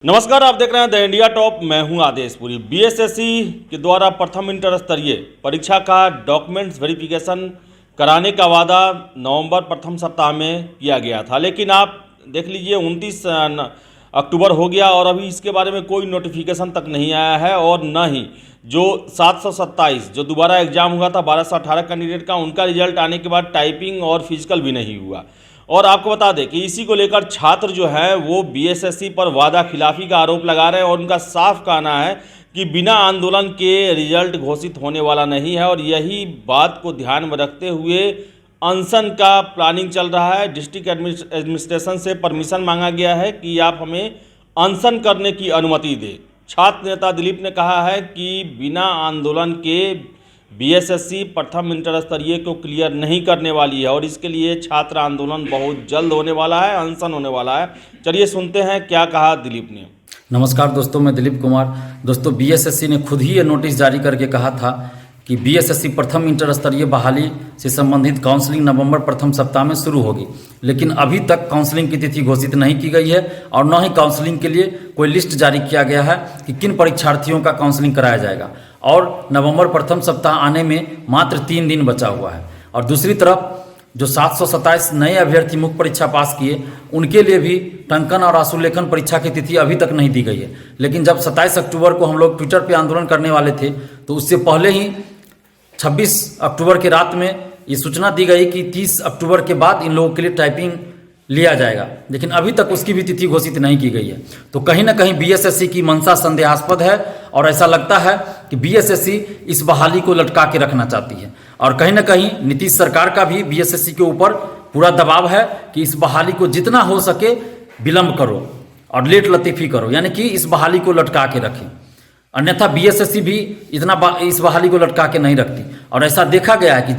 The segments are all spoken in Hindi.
नमस्कार, आप देख रहे हैं द इंडिया टॉप। मैं हूं आदेश पुरी। बीएसएससी के द्वारा प्रथम इंटर स्तरीय परीक्षा का डॉक्यूमेंट्स वेरिफिकेशन कराने का वादा नवंबर प्रथम सप्ताह में किया गया था, लेकिन आप देख लीजिए 29 अक्टूबर हो गया और अभी इसके बारे में कोई नोटिफिकेशन तक नहीं आया है। और न ही जो 727 जो दोबारा एग्जाम हुआ था 1218 कैंडिडेट का, उनका रिजल्ट आने के बाद टाइपिंग और फिजिकल भी नहीं हुआ। और आपको बता दें कि इसी को लेकर छात्र जो है वो बीएसएससी पर वादा खिलाफी का आरोप लगा रहे हैं और उनका साफ कहना है कि बिना आंदोलन के रिजल्ट घोषित होने वाला नहीं है। और यही बात को ध्यान में रखते हुए अनशन का प्लानिंग चल रहा है। डिस्ट्रिक्ट एडमिनिस्ट्रेशन से परमिशन मांगा गया है कि आप हमें अनशन करने की अनुमति दें। छात्र नेता दिलीप ने कहा है कि बिना आंदोलन के बीएसएससी प्रथम इंटर स्तरीय को क्लियर नहीं करने वाली है और इसके लिए छात्र आंदोलन बहुत जल्द होने वाला है, अनशन होने वाला है। चलिए सुनते हैं क्या कहा दिलीप ने। नमस्कार दोस्तों, मैं दिलीप कुमार। दोस्तों, बीएसएससी ने खुद ही ये नोटिस जारी करके कहा था कि बीएसएससी प्रथम इंटर स्तरीय बहाली से संबंधित काउंसलिंग नवंबर प्रथम सप्ताह में शुरू होगी, लेकिन अभी तक काउंसलिंग की तिथि घोषित नहीं की गई है और न ही काउंसलिंग के लिए कोई लिस्ट जारी किया गया है कि किन परीक्षार्थियों का काउंसलिंग कराया जाएगा। और नवंबर प्रथम सप्ताह आने में मात्र 3 दिन बचा हुआ है। और दूसरी तरफ जो 727 नए अभ्यर्थी मुख्य परीक्षा पास किए, उनके लिए भी टंकन और आशुलेखन परीक्षा की तिथि अभी तक नहीं दी गई है। लेकिन जब 27 अक्टूबर को हम लोग ट्विटर पे आंदोलन करने वाले थे, तो उससे पहले ही 26 अक्टूबर की रात में ये सूचना दी गई कि 30 अक्टूबर के बाद इन लोगों के लिए टाइपिंग लिया जाएगा, लेकिन अभी तक उसकी भी तिथि घोषित नहीं की गई है। तो कहीं ना कहीं बीएसएससी की मंशा संदेहास्पद है और ऐसा लगता है कि बीएसएससी इस बहाली को लटका के रखना चाहती है। और कहीं ना कहीं नीतीश सरकार का भी बीएसएससी के ऊपर पूरा दबाव है कि इस बहाली को जितना हो सके विलंब करो और लेट लतीफ़ी करो, यानी कि इस बहाली को लटका के रखें। अन्यथा बीएसएससी भी इतना इस बहाली को लटका के नहीं रखती। और ऐसा देखा गया है कि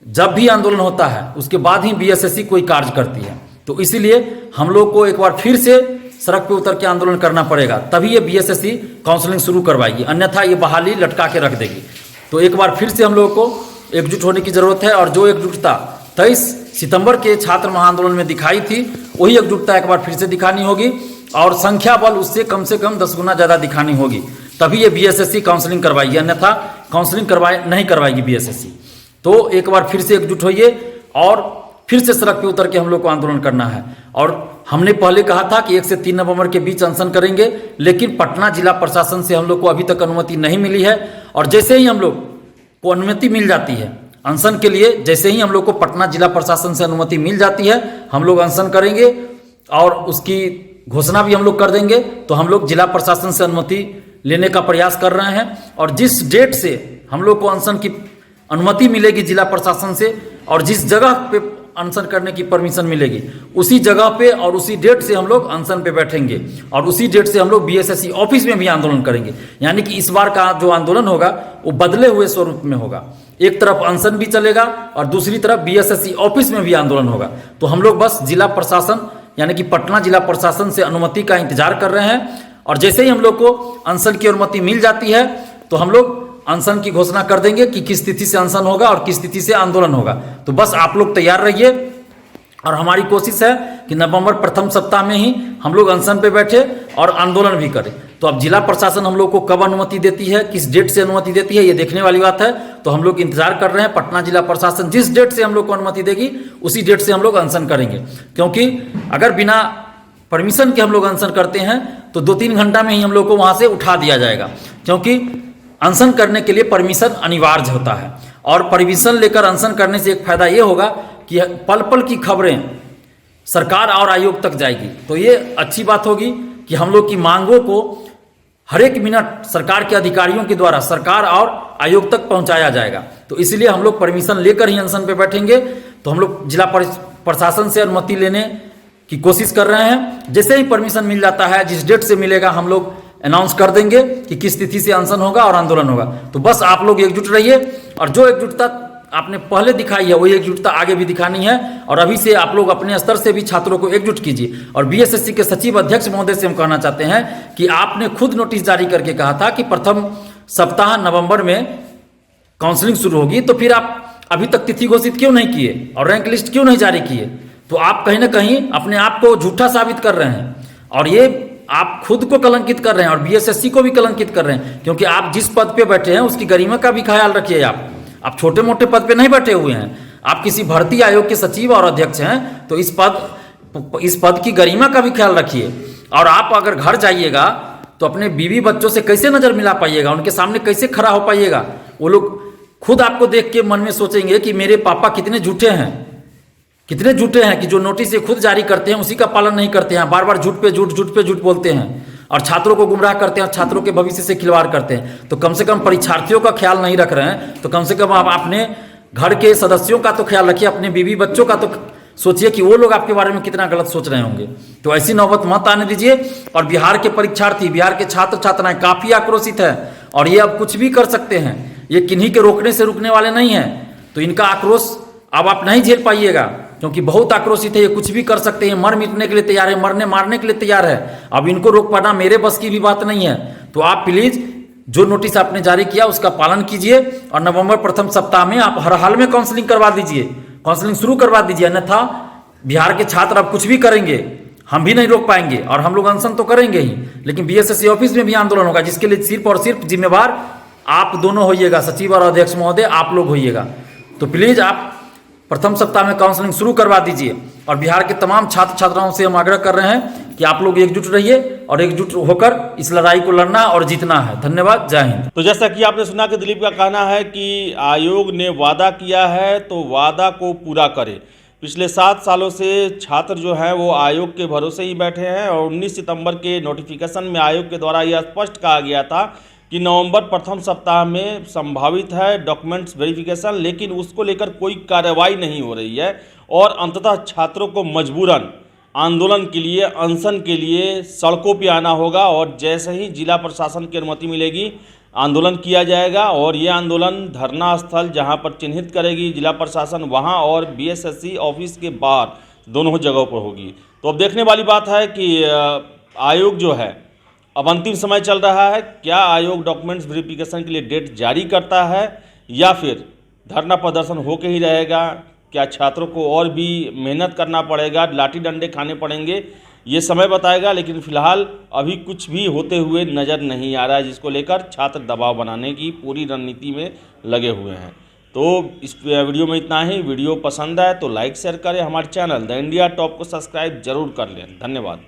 जब भी आंदोलन होता है उसके बाद ही बीएसएससी कोई कार्य करती है। तो इसीलिए हम लोग को एक बार फिर से सड़क पे उतर के आंदोलन करना पड़ेगा, तभी ये बीएसएससी काउंसलिंग शुरू करवाएगी, अन्यथा ये बहाली लटका के रख देगी। तो एक बार फिर से हम लोगों को एकजुट होने की जरूरत है और जो एकजुटता 23 सितंबर के छात्र महाआंदोलन में दिखाई थी, वही एकजुटता एक बार फिर से दिखानी होगी और संख्या बल उससे कम 10 गुना ज़्यादा दिखानी होगी, तभी ये बीएसएससी काउंसलिंग करवाएगी, अन्यथा काउंसलिंग नहीं करवाएगी बीएसएससी। तो एक बार फिर से एकजुट होइए और फिर से सड़क पे उतर के हम लोग को आंदोलन करना है। और हमने पहले कहा था कि 1 से 3 नवंबर के बीच अनशन करेंगे, लेकिन पटना जिला प्रशासन से हम लोग को अभी तक अनुमति नहीं मिली है। और जैसे ही हम लोग को अनुमति मिल जाती है अनशन के लिए, जैसे ही हम लोग को पटना जिला प्रशासन से अनुमति मिल जाती है, हम लोग अनशन करेंगे और उसकी घोषणा भी हम लोग कर देंगे। तो हम लोग जिला प्रशासन से अनुमति लेने का प्रयास कर रहे हैं और जिस डेट से हम लोग को अनशन की अनुमति मिलेगी जिला प्रशासन से और जिस जगह पे अनशन करने की परमिशन मिलेगी, उसी जगह पे और उसी डेट से हम लोग अनशन पे बैठेंगे और उसी डेट से हम लोग बीएसएससी ऑफिस में भी आंदोलन करेंगे। यानी कि इस बार का जो आंदोलन होगा वो बदले हुए स्वरूप में होगा। एक तरफ अनशन भी चलेगा और दूसरी तरफ बीएसएससी ऑफिस में भी आंदोलन होगा। तो हम लोग बस जिला प्रशासन यानी कि पटना जिला प्रशासन से अनुमति का इंतजार कर रहे हैं और जैसे ही हम लोग को अनशन की अनुमति मिल जाती है तो हम लोग अनशन की घोषणा कर देंगे कि किस तिथि से अनशन होगा और किस तिथि से आंदोलन होगा। तो बस आप लोग तैयार रहिए और हमारी कोशिश है कि नवंबर प्रथम सप्ताह में ही हम लोग अनशन पे बैठे और आंदोलन भी करें। तो अब जिला प्रशासन हम लोग को कब अनुमति देती है, किस डेट से अनुमति देती है, ये देखने वाली बात है। तो हम लोग इंतजार कर रहे हैं। पटना जिला प्रशासन जिस डेट से हम लोग को अनुमति देगी उसी डेट से हम लोग अनशन करेंगे, क्योंकि अगर बिना परमिशन के हम लोग अनशन करते हैं तो 2-3 घंटा में ही हम लोग को वहाँ से उठा दिया जाएगा, क्योंकि अनशन करने के लिए परमिशन अनिवार्य होता है। और परमिशन लेकर अनशन करने से एक फायदा ये होगा कि पल पल की खबरें सरकार और आयोग तक जाएगी। तो ये अच्छी बात होगी कि हम लोग की मांगों को हर एक मिनट सरकार के अधिकारियों के द्वारा सरकार और आयोग तक पहुंचाया जाएगा। तो इसलिए हम लोग परमिशन लेकर ही अनशन पे बैठेंगे। तो हम लोग जिला प्रशासन से अनुमति लेने की कोशिश कर रहे हैं। जैसे ही परमिशन मिल जाता है, जिस डेट से मिलेगा, हम लोग अनाउंस कर देंगे कि किस तिथि से अनशन होगा और आंदोलन होगा। तो बस आप लोग एकजुट रहिए और जो एकजुटता आपने पहले दिखाई है वही एकजुटता आगे भी दिखानी है। और अभी से आप लोग अपने स्तर से भी छात्रों को एकजुट कीजिए। और बीएसएससी के सचिव अध्यक्ष महोदय से हम कहना चाहते हैं कि आपने खुद नोटिस जारी करके कहा था कि प्रथम सप्ताह नवंबर में काउंसलिंग शुरू होगी, तो फिर आप अभी तक तिथि घोषित क्यों नहीं किए और रैंक लिस्ट क्यों नहीं जारी किए? तो आप कहीं ना कहीं अपने आप को झूठा साबित कर रहे हैं और ये आप खुद को कलंकित कर रहे हैं और बीएसएससी को भी कलंकित कर रहे हैं, क्योंकि आप जिस पद पे बैठे हैं उसकी गरिमा का भी ख्याल रखिए। आप छोटे मोटे पद पे नहीं बैठे हुए हैं, आप किसी भर्ती आयोग के सचिव और अध्यक्ष हैं, तो इस पद की गरिमा का भी ख्याल रखिए। और आप अगर घर जाइएगा तो अपने बीवी बच्चों से कैसे नजर मिला पाइएगा, उनके सामने कैसे खड़ा हो पाइएगा? वो लोग खुद आपको देख के मन में सोचेंगे कि मेरे पापा कितने झूठे हैं कि जो नोटिस ये खुद जारी करते हैं उसी का पालन नहीं करते हैं, बार बार झूठ पे झूठ बोलते हैं और छात्रों को गुमराह करते हैं और छात्रों के भविष्य से खिलवाड़ करते हैं। तो कम से कम परीक्षार्थियों का ख्याल नहीं रख रहे हैं तो कम से कम आप अपने घर के सदस्यों का तो ख्याल रखिए, अपने बीवी बच्चों का तो सोचिए कि वो लोग आपके बारे में कितना गलत सोच रहे होंगे। तो ऐसी नौबत मत आने दीजिए। और बिहार के परीक्षार्थी, बिहार के छात्र छात्राएं काफ़ी आक्रोशित है और ये अब कुछ भी कर सकते हैं, ये किन्हीं के रोकने से रुकने वाले नहीं हैं। तो इनका आक्रोश अब आप नहीं झेल पाइएगा, क्योंकि बहुत आक्रोशित है, ये कुछ भी कर सकते हैं, मर मिटने के लिए तैयार है, मरने मारने के लिए तैयार है। अब इनको रोक पाना मेरे बस की भी बात नहीं है। तो आप प्लीज़ जो नोटिस आपने जारी किया उसका पालन कीजिए और नवंबर प्रथम सप्ताह में आप हर हाल में काउंसलिंग करवा दीजिए, काउंसलिंग शुरू करवा दीजिए। अन्यथा बिहार के छात्र अब कुछ भी करेंगे, हम भी नहीं रोक पाएंगे और हम लोग अनशन तो करेंगे ही, लेकिन बीएसएससी ऑफिस में भी आंदोलन होगा, जिसके लिए सिर्फ और सिर्फ जिम्मेवार आप दोनों होइएगा, सचिव और अध्यक्ष महोदय आप लोग होइएगा। तो प्लीज़ आप प्रथम सप्ताह में काउंसलिंग शुरू करवा दीजिए। और बिहार के तमाम छात्र छात्राओं से हम आग्रह कर रहे हैं कि आप लोग एकजुट रहिए और एकजुट होकर इस लड़ाई को लड़ना और जीतना है। धन्यवाद, जय हिंद। तो जैसा कि आपने सुना कि दिलीप का कहना है कि आयोग ने वादा किया है तो वादा को पूरा करे। पिछले 7 सालों से छात्र जो हैं वो आयोग के भरोसे ही बैठे हैं और 19 सितंबर के नोटिफिकेशन में आयोग के द्वारा यह स्पष्ट कहा गया था कि नवंबर प्रथम सप्ताह में संभावित है डॉक्यूमेंट्स वेरिफिकेशन, लेकिन उसको लेकर कोई कार्रवाई नहीं हो रही है और अंततः छात्रों को मजबूरन आंदोलन के लिए, अनशन के लिए सड़कों पे आना होगा और जैसे ही जिला प्रशासन की अनुमति मिलेगी आंदोलन किया जाएगा। और ये आंदोलन धरना स्थल जहां पर चिन्हित करेगी जिला प्रशासन, वहां और बीएसएससी ऑफिस के बाहर दोनों जगहों पर होगी। तो अब देखने वाली बात है कि आयोग जो है अब अंतिम समय चल रहा है, क्या आयोग डॉक्यूमेंट्स वेरिफिकेशन के लिए डेट जारी करता है या फिर धरना प्रदर्शन होके ही रहेगा? क्या छात्रों को और भी मेहनत करना पड़ेगा, लाठी डंडे खाने पड़ेंगे? ये समय बताएगा, लेकिन फिलहाल अभी कुछ भी होते हुए नज़र नहीं आ रहा है, जिसको लेकर छात्र दबाव बनाने की पूरी रणनीति में लगे हुए हैं। तो इस वीडियो में इतना ही। वीडियो पसंद आए तो लाइक शेयर करें, हमारे चैनल द इंडिया टॉप को सब्सक्राइब जरूर कर लें। धन्यवाद।